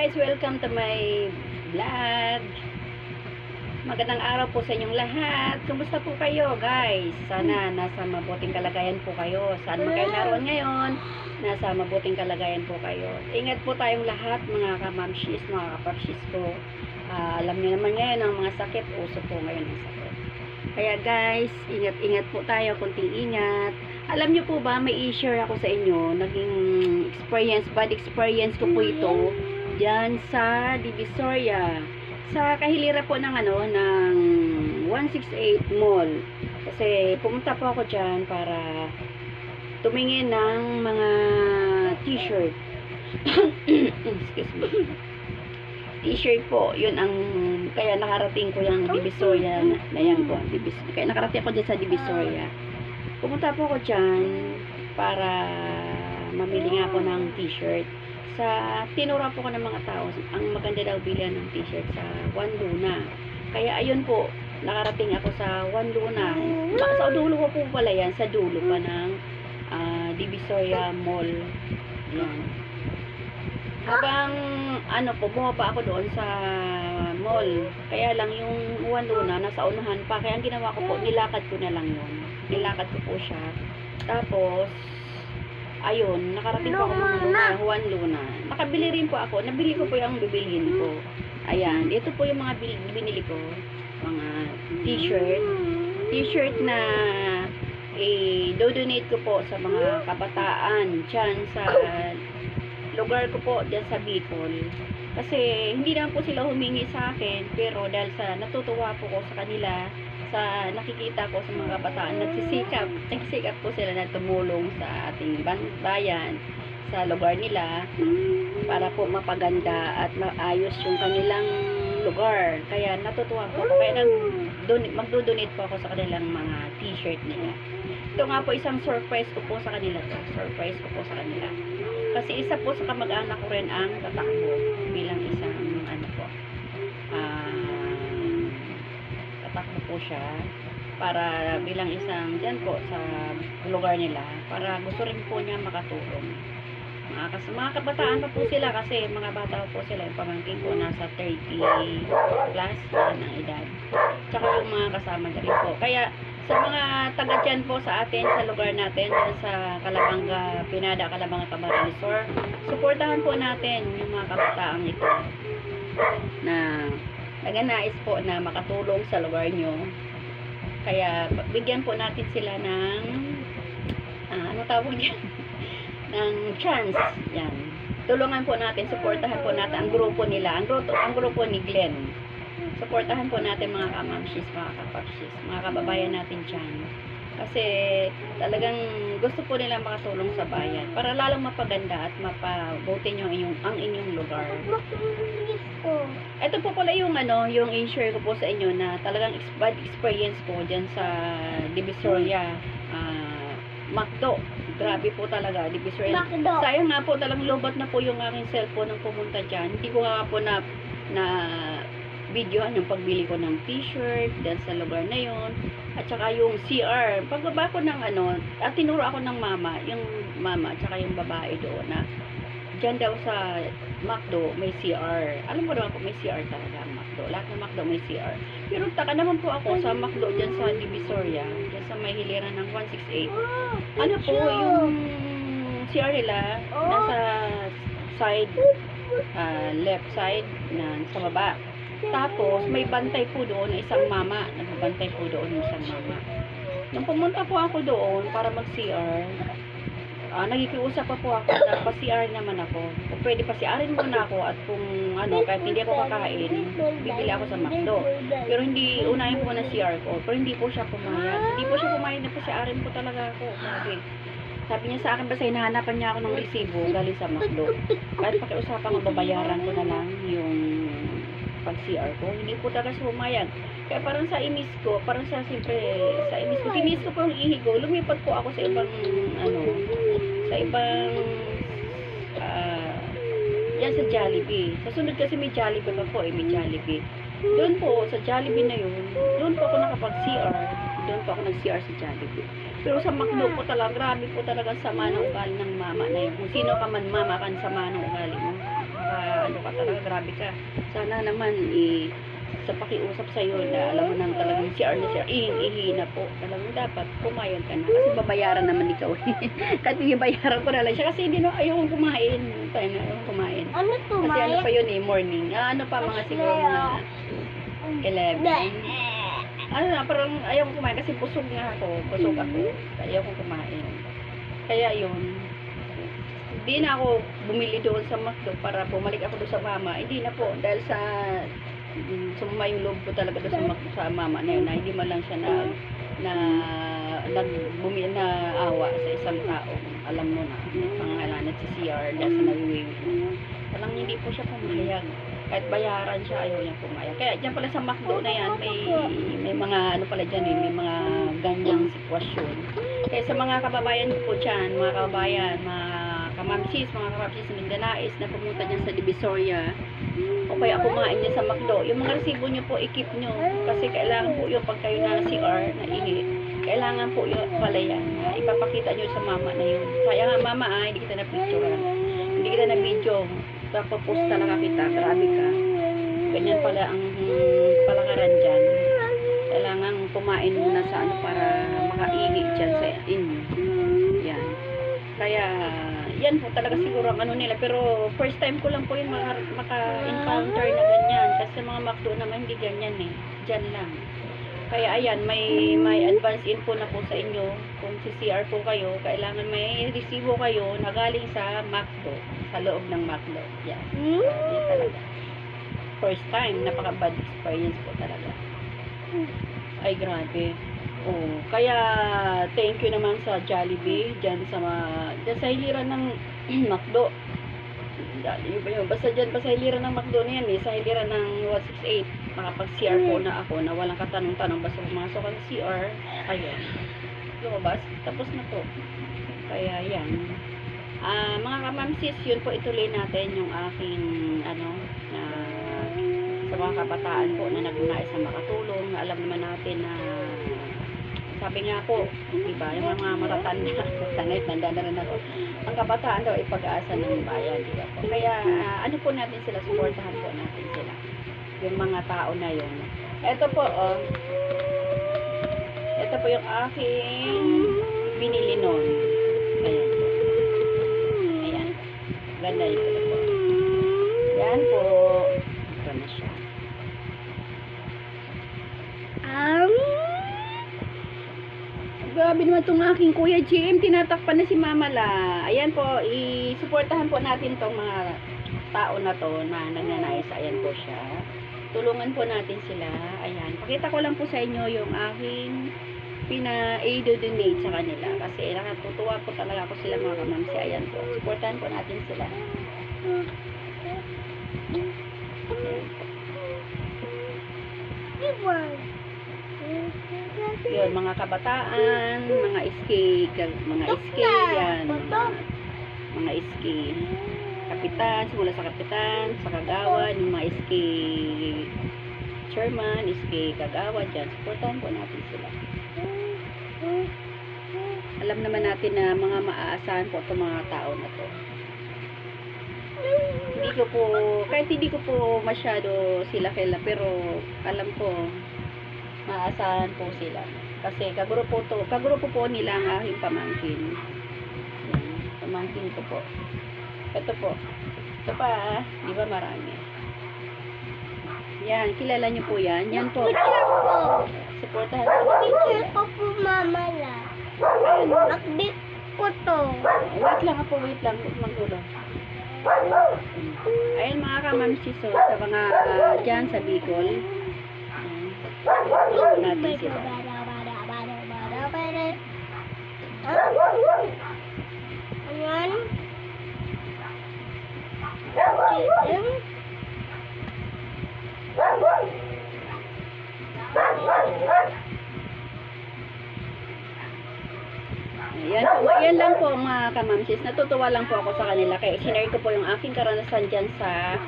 guys! Welcome to my vlog. Magandang araw po sa inyong lahat. Kumusta po kayo guys? Sana nasa mabuting kalagayan po kayo. Saan man kayo naroon ngayon, nasa mabuting kalagayan po kayo. Ingat po tayong lahat mga kamamshis, mga kapapshis ko. Alam niyo naman ngayon ang mga sakit. Uso po ngayon ang sakit. Kaya guys, ingat-ingat po tayo. Kunting ingat. Alam niyo po ba, may i-share ako sa inyo. Naging bad experience ko po ito dyan sa Divisoria. Sa kahilira po ng ng 168 Mall. Kasi pumunta po ako dyan para tumingin ng mga t-shirt. Excuse me. T-shirt po, yun ang kaya nakarating ko yung Divisoria na yan po. Kaya nakarating ako dyan sa Divisoria. Pumunta po ako dyan para mamili nga po ng t-shirt. Tinura po ko ng mga tao, ang maganda daw bilhan ng t-shirt sa Juan Luna. Kaya ayun po, nakarating ako sa Juan Luna. Sa dulo ko po pala yan, sa dulo pa ng Divisoria Mall. Yan. Habang bumaba ako doon sa mall. Kaya lang yung Juan Luna, nasa unahan pa. Kaya ang ginawa ko po, nilakad ko na lang yun. Nilakad ko po siya. Tapos, ayun, nakarating po ako ng Juan Luna. Nakabili rin po ako. Nabili ko po yung bibilhin ko. Ayan, ito po yung mga binili ko. Mga t-shirt. T-shirt na do-donate ko po sa mga kabataan dyan sa lugar ko po, dyan sa Bicol. Kasi hindi naman po sila humingi sa akin, pero dahil sa natutuwa po ko sa kanila, sa nakikita ko sa mga kabataan, nagsisikap po sila na tumulong sa ating bayan, sa lugar nila, para po mapaganda at maayos yung kanilang lugar. Kaya natutuwa po ako. Kaya magdo-donate po ako sa kanilang mga t-shirt nila. Ito nga po isang surprise ko po sa kanila to. Surprise ko po sa kanila. Kasi isa po sa kamag-anak ko rin ang tatakbo bilang isang tatakbo po siya para bilang isang dyan po sa lugar nila, para gusto rin po niya makatulong. Mga kabataan pa po sila kasi mga bata po sila, yung pamangkin ko nasa 30 plus yan ang edad, tsaka yung mga kasama na rin po. Kaya sa mga taga dyan po sa atin, sa lugar natin, dyan sa Calabanga, Pinada, Calabanga, Camarines, supportahan po natin yung mga kabataang ito na nagnanais po na makatulong sa lugar nyo. Kaya bigyan po natin sila ng ng chance. Yan. Tulungan po natin, supportahan po natin ang grupo nila, ang grupo ni Glenn. Supportahan po natin mga kamamshis, mga kapapshis, mga kababayan natin dyan. Kasi talagang gusto po nilang makatulong sa bayan para lalong mapaganda at mapabuti nyo ang inyong lugar. Ito po pala yung yung i-share ko po sa inyo na talagang bad experience ko dyan sa Divisoria. Macdo. Grabe po talaga, Divisoria. Sayang nga po, talagang lobat na po yung aking cellphone nang pumunta dyan. Hindi ko nga po na videoan yung pagbili ko ng t-shirt dyan sa lugar na yon. At saka yung CR. Pagbaba ko ng tinuro ako ng yung mama at saka yung babae doon na dyan daw sa Macdo may CR. Alam ko naman po may CR talaga ang Macdo. Lahat ng Macdo may CR. Pero taka naman po ako sa Macdo dyan sa Divisoria, dyan sa may hiliran ng 168. Yung CR nila nasa side, left side na sa baba. Tapos may bantay po doon na isang mama. Nagbabantay po doon ng isang mama. Nung pumunta po ako doon para mag-CR, nagikiusap pa po ako na pa-CR naman ako. Kung pwede pa-CRin muna ako at kung kahit hindi ako kakain, bibili ako sa McDo. Pero hindi, unahin po na CR ko. Pero hindi po siya pumayag. Hindi po siya pumayag na pa-CRin po talaga ako. Sabi niya sa akin, basta hinahanapan niya ako ng resibo galing sa McDo. Kahit pakiusapan ko, babayaran ko na lang yung pag-CR ko. Hindi po talaga siya pumayag. Kaya parang sa imis ko, tinis ko po yung ihigo, lumipat po ako sa ibang, yan sa Jollibee. Sa sunod kasi may Jollibee pa po, may Jollibee. Doon po, sa Jollibee na yun, doon po ako nakapag-CR. Doon po ako nag-CR sa Jollibee. Pero sa McDo po talaga, grabe po talaga sama ng ugali ng mama na yun. Kung sino ka man mama kan sama ng ugali mo. ano ka talaga, grabe ka. Sana naman, sa pakiusap sa'yo na alam mo nang talagang CR na CR, ihina po. Alam mo, dapat pumayag ka na. Kasi babayaran naman ikaw. Kahit bayaran ko na lang siya. Kasi hindi no, ayokong kumain. Tayo na, ayokong kumain. Ano to, Kasi ano Maya? pa yun morning. Ano pa, mga siguro mga 11. Ano na, parang ayokong kumain kasi busog nga ako. Busog ako. Ayokong kumain. Kaya yun. Hindi na ako bumili doon sa McDo para bumalik ako doon sa mama. Hindi na po. Dahil sa sumama yung loob ko talaga doon sa mama na yun, na hindi man lang siya na awa sa isang tao. Alam mo na, may pangalanan si CR dahil sa nawiwiwi. Parang hindi po siya pumayag. Kahit bayaran siya, ayaw niya pumayag. Kaya dyan pala sa McDo na yan, may mga ano pala dyan may mga ganyang sitwasyon. Kaya sa mga kababayan ko po dyan, mga kababayan, mga kamamsis, mga kamamsis na Mindanais na pumunta dyan sa Divisoria, o kaya kumain niya sa McDo, yung mga resibo niyo po, i-keep niyo. Kasi kailangan po yung pag kayo na CR, na ihi, kailangan po yung pala yan. Ipapakita niyo sa mama na yun. Kaya nga mama, hindi kita na picturean. Hindi kita na video. Papost talaga kita. Grabe ka. Ganyan pala ang palakaran dyan. Kailangan kumain muna sa ano para makaihi dyan sa inyo. Yan. Kaya, yan po talaga siguro ang ano nila. Pero first time ko lang po yun maka-encounter na ganyan. Kasi mga McDo naman hindi ganyan eh. Dyan lang. Kaya ayan, may advance info na po sa inyo. Kung si CR po kayo, kailangan may resibo kayo na galing sa McDo. Sa loob ng McDo. Yan. Yan talaga. First time, napaka-bad experience po talaga. Ay, grabe. Oh, kaya thank you naman sa Jollibee dyan sa hiliran ng McDo. Yun ba yun? Basta dyan, basta hiliran ng McDo na yan eh. Sa hiliran ng 168, makapag-CR po na ako na walang katanong-tanong. Basta pumasok ang CR, ayun. Lumabas, tapos na po. Kaya yan. Mga kamamsis, yun po ituloy natin yung aking sa mga kabataan po na nagnais na makatulong, na alam naman natin na sabi nga po, diba, yung mga matatanda, tanda na rin ako, ang kabataan daw ay pag-aasa ng bayan, diba po. Kaya, ano po natin sila, supportahan po natin sila, yung mga tao na yun. Ito po, ito po yung aking binili noon. Ayan po. Ayan. Ganda yun po. Yan po. Ito na siya. Grabe naman itong aking Kuya Jim. Tinatakpan na si Mama La. Ayan po, isuportahan po natin itong mga tao na to na nagnanais. Ayan po siya. Tulungan po natin sila. Ayan. Pakita ko lang po sa inyo yung aking pina-donate sa kanila. Kasi nakatutuwa po talaga ako sila mga kamamsi. Ayan po. Suportahan po natin sila. Ayan. Yun, mga kabataan, mga iski, yan, mga iski, kapitan, simula sa kapitan, sa kagawan, yung mga iski chairman, iski kagawan, dyan, supportahan po natin sila. Alam naman natin na mga maaasahan po itong mga tao na to. Kahit hindi ko po masyado sila kila, pero alam ko, maasahan po sila. Kasi kagrupo po nila ang aking pamangkin. Yan, pamangkin ko po. Ito po. Ito pa, di ba marami? Yan, kilala niyo po yan. Yan po. Supportahan po natin sila. Picture ko po, Mama La. Ayan. Nakbit ko to. Wait lang po, wait lang. Magdulo. Ayan mga kamamsis, so, sa mga dyan sa Bicol. Natin sila. Ayan. Yan lang po mga kamamsis. Natutuwa lang po ako sa kanila. Kaya sinare ko po yung aking karanasan dyan sa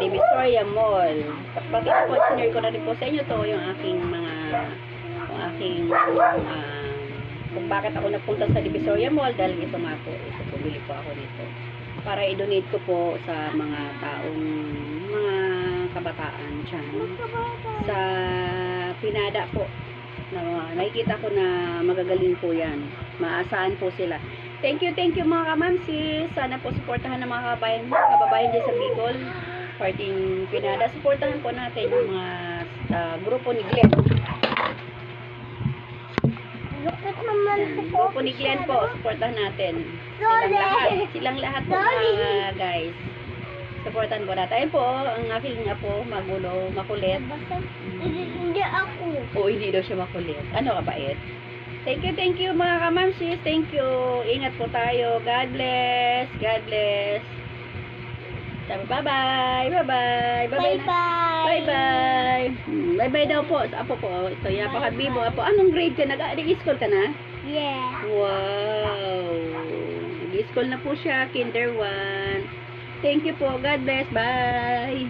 Divisoria Mall. Pakita po, sinare ko na rin po sa inyo to yung aking kung bakit ako napunta sa Divisoria Mall dahil ito nga po. Ito, bumili po ako nito. para i-donate ko po sa mga mga kabataan dyan. Sa Pinada po. Nakikita ko na magagaling po yan. Maasahan po sila. Thank you mga kamamsis. Sana po supportahan ng mga kababayan dyan sa Bicol. Parting Pinada. Supportahan po natin yung mga grupo ni Glenn. Bakit naman Yan, sa grupo ni Glenn po. Supportahan natin. Silang lahat po mga guys. Supportan po natin. Ayun po, ang aking apo, magulo, makulit. Hindi ako. O, hindi daw siya makulit. Ano kabait? Thank you mga kamamsis. Thank you. Ingat po tayo. God bless. God bless. Sabi, bye-bye. Bye-bye. Bye-bye na. Bye-bye. Bye-bye. Bye-bye daw po. Sa apo po. Ito, napakabibo. Apo, anong grade ka? Nag-school ka na? Yeah. Wow. Nag-school na po siya. Kinder 1. Thank you po. God bless. Bye.